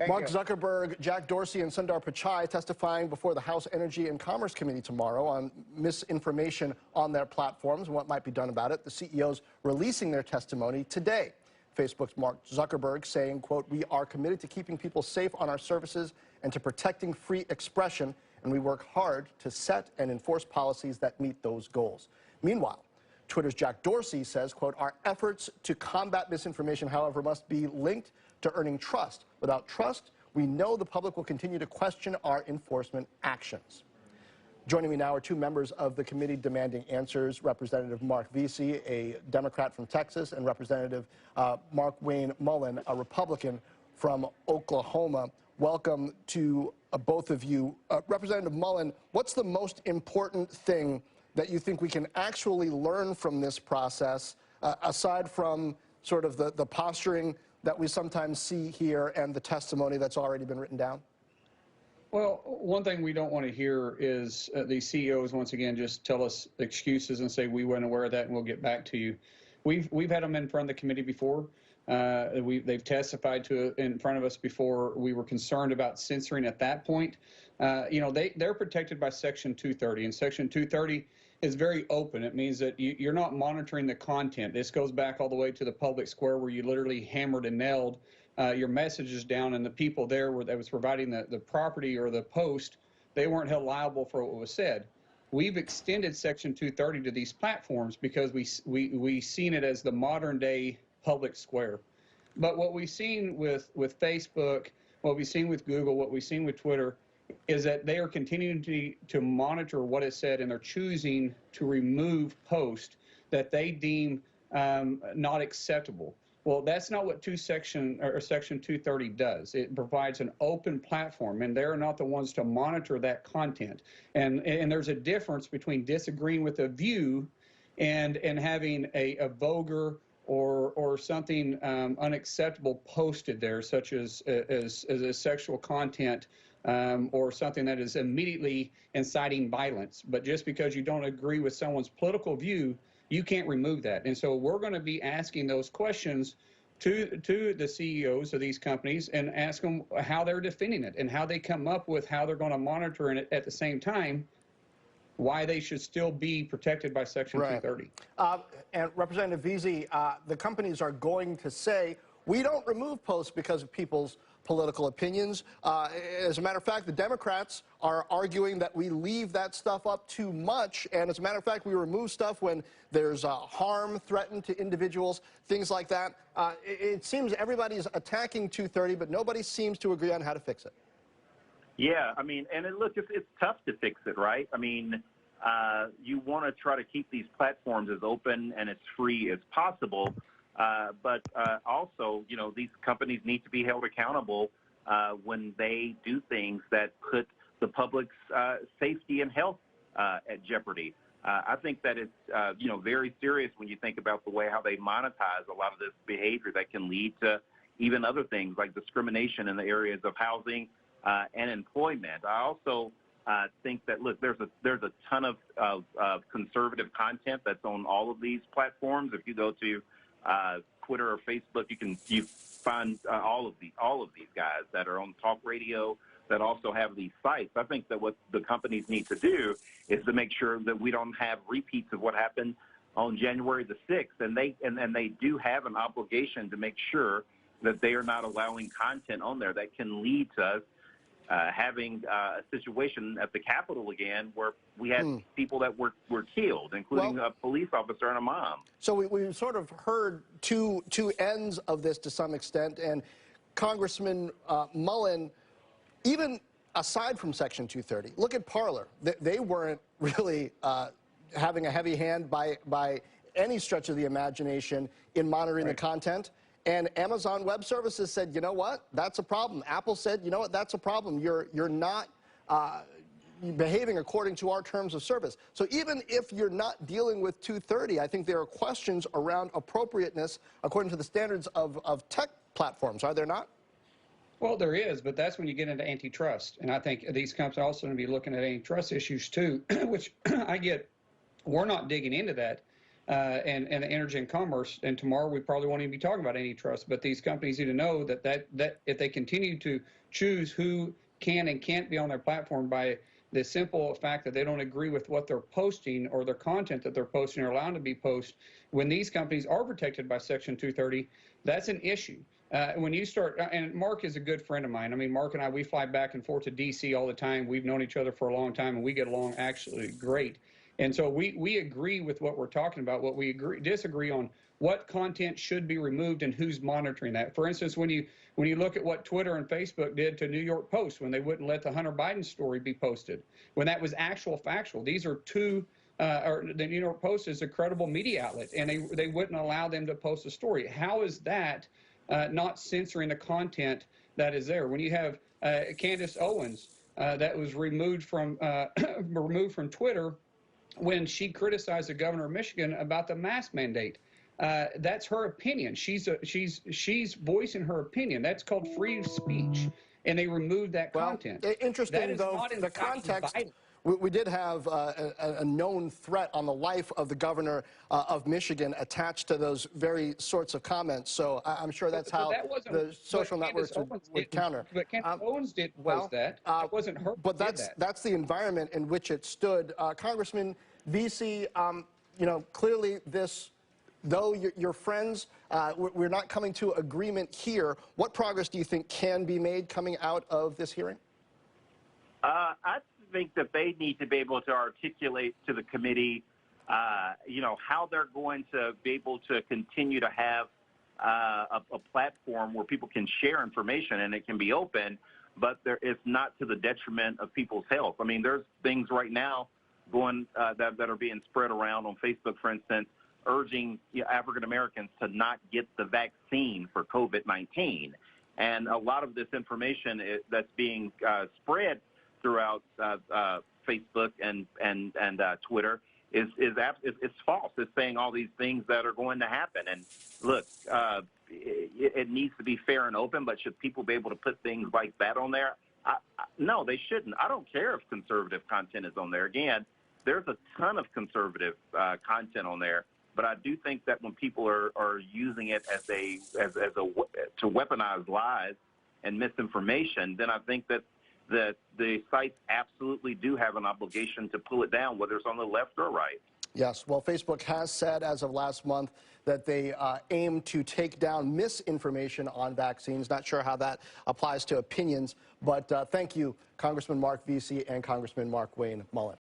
Mark Zuckerberg, Jack Dorsey, and Sundar Pichai testifying before the House Energy and Commerce Committee tomorrow on misinformation on their platforms and what might be done about it. The CEOs releasing their testimony today. Facebook's Mark Zuckerberg saying, quote, "We are committed to keeping people safe on our services and to protecting free expression, and we work hard to set and enforce policies that meet those goals." Meanwhile, Twitter's Jack Dorsey says, quote, "Our efforts to combat misinformation, however, must be linked to earning trust. Without trust, we know the public will continue to question our enforcement actions." Joining me now are two members of the committee demanding answers, Representative Mark Vesey, a Democrat from Texas, and Representative Mark Wayne Mullin, a Republican from Oklahoma. Welcome to both of you. Representative Mullin, what's the most important thing that you think we can actually learn from this process, aside from sort of the posturing that we sometimes see here and the testimony that's already been written down? Well, one thing we don't want to hear is these CEOs, once again, just tell us excuses and say, we weren't aware of that and we'll get back to you. We've had them in front of the committee before. They've testified in front of us before. We were concerned about censoring at that point. They're protected by Section 230, and Section 230 is very open. It means that you're not monitoring the content. This goes back all the way to the public square where you literally hammered and nailed your messages down, and the people there that was providing the property or the post, they weren't held liable for what was said. We've extended Section 230 to these platforms because we seen it as the modern day public square. But what we've seen with Facebook, what we've seen with Google, what we've seen with Twitter, is that they are continuing to monitor what is said, and they're choosing to remove posts that they deem not acceptable. Well, that's not what Section 230 does. It provides an open platform, and they're not the ones to monitor that content. And there's a difference between disagreeing with a view and having a vulgar or something unacceptable posted there, such as a sexual content or something that is immediately inciting violence. But just because you don't agree with someone's political view, you can't remove that. And so we're going to be asking those questions to the CEOs of these companies and ask them how they're defending it and how they come up with how they're going to monitor it at the same time, why they should still be protected by Section 230. And Representative Vesey, the companies are going to say, we don't remove posts because of people's political opinions. As a matter of fact, the Democrats are arguing that we leave that stuff up too much. And as a matter of fact, we remove stuff when there's harm threatened to individuals, things like that. It seems everybody's attacking 230, but nobody seems to agree on how to fix it. Yeah, I mean, and look, it's tough to fix it, right? I mean, you want to try to keep these platforms as open and as free as possible. But also, these companies need to be held accountable when they do things that put the public's safety and health at jeopardy. I think that it's, very serious when you think about the way how they monetize a lot of this behavior that can lead to even other things like discrimination in the areas of housing and employment. I also think that, look, there's a ton of conservative content that's on all of these platforms. If you go to Twitter or Facebook, you find all of these guys that are on talk radio that also have these sites. I think that what the companies need to do is to make sure that we don't have repeats of what happened on January the 6th, and they do have an obligation to make sure that they are not allowing content on there that can lead to us having a situation at the Capitol again where we had people that were killed, including a police officer and a mom. So we've sort of heard two ends of this to some extent, and Congressman Mullin, even aside from Section 230, look at Parler. They weren't really having a heavy hand by any stretch of the imagination in monitoring the content. And Amazon Web Services said, you know what, that's a problem. Apple said, you know what, that's a problem. You're not behaving according to our terms of service. So even if you're not dealing with 230, I think there are questions around appropriateness according to the standards of tech platforms, are there not? Well, there is, but that's when you get into antitrust. And I think these companies are also going to be looking at antitrust issues too, which I get. We're not digging into that. and the energy and commerce. And tomorrow we probably won't even be talking about antitrust. But these companies need to know that if they continue to choose who can and can't be on their platform by the simple fact that they don't agree with what they're posting or their content that they're posting or allowed to be posted, when these companies are protected by Section 230, that's an issue. When you start, and Mark is a good friend of mine. I mean, Mark and I, we fly back and forth to D.C. all the time. We've known each other for a long time, and we get along actually great. And so we agree with what we're talking about. What we disagree on what content should be removed and who's monitoring that. For instance, when you look at what Twitter and Facebook did to New York Post when they wouldn't let the Hunter Biden story be posted, when that was factual. These are two. Or the New York Post is a credible media outlet, and they wouldn't allow them to post a story. How is that not censoring the content that is there? When you have Candace Owens that was removed from Twitter when she criticized the governor of Michigan about the mask mandate. That's her opinion. She's voicing her opinion. That's called free speech, and they removed that content. Interesting, though, the context. We did have a known threat on the life of the governor of Michigan attached to those very sorts of comments. So I'm sure that's how the social networks would counter. But Candace Owens didn't post that. It wasn't her. But that's the environment in which it stood. Congressman VC, you know, clearly this, though you're friends, we're not coming to agreement here. What progress do you think can be made coming out of this hearing? I think that they need to be able to articulate to the committee, you know, how they're going to be able to continue to have a platform where people can share information and it can be open, but it's not to the detriment of people's health. I mean, there's things right now going that are being spread around on Facebook, for instance, urging African Americans to not get the vaccine for COVID-19, and a lot of this information that's being spread throughout Facebook and Twitter is false. It's saying all these things that are going to happen. And look, it needs to be fair and open, but should people be able to put things like that on there? No, they shouldn't. I don't care if conservative content is on there. Again, there's a ton of conservative content on there, but I do think that when people are using it to weaponize lies and misinformation, then I think that the sites absolutely do have an obligation to pull it down, whether it's on the left or right. Yes. Well, Facebook has said as of last month that they aim to take down misinformation on vaccines. Not sure how that applies to opinions, but thank you, Congressman Mark VC and Congressman Mark Wayne Mullin.